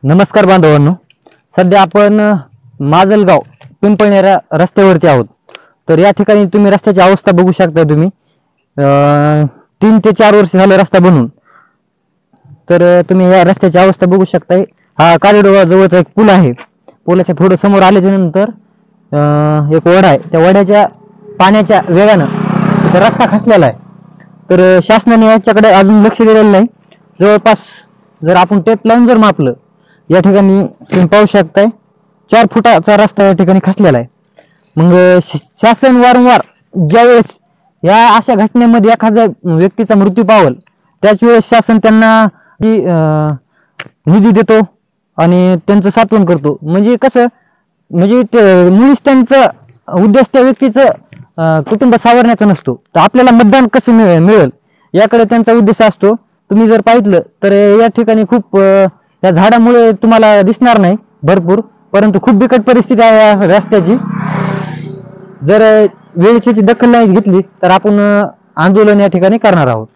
नमस्कार बांधवांनो, सध्या आपण माजलगाव पिंपळनेरा रस्त्यावरती आहोत। तर या ठिकाणी तुम्ही रस्त्याची अवस्था बघू शकता। तुम्ही 3 ते 4 वर्ष झाले रस्ता बनवून। तर तुम्ही या रस्त्याची अवस्था बघू शकताय। हा कारेडोबा जवळचा एक पूल आहे। पुलाच्या थोडं समोर आल्याच्या नंतर एक ओढा आहे। त्या ओढ्याच्या पाण्याच्या वेगाने तिथे रस्ता खचलेला आहे। तर शासनाने याच्याकडे अजून लक्ष दिलेलं नाही। जवळपास जर आपण टेप लावून जर मापलं, या ठिकाणी तुम्ही पाहू शकताय 4 फुटाचा रस्ता या ठिकाणी खचलेला आहे। मग शासन वारंवार ज्यावेळेस या अशा घटनेमध्ये एखाद्या व्यक्तीचा मृत्यू पावल, त्याच वेळेस शासन त्यांना निधी देतो आणि त्यांचं सांत्वन करतो। म्हणजे कसं, म्हणजे मुळीच त्यांचा उद्देश त्या व्यक्तीचं कुटुंब सावरण्याचा नसतो, तर आपल्याला मतदान कसं मिळेल याकडे त्यांचा उद्देश असतो। तुम्ही जर पाहिलं तर या ठिकाणी खूप या झाडामुळे तुम्हाला दिसणार नाही भरपूर, परंतु खूप बिकट परिस्थिती आहे या रस्त्याची। जर वेळेची दखल नाही घेतली तर आपण आंदोलन या ठिकाणी करणार आहोत।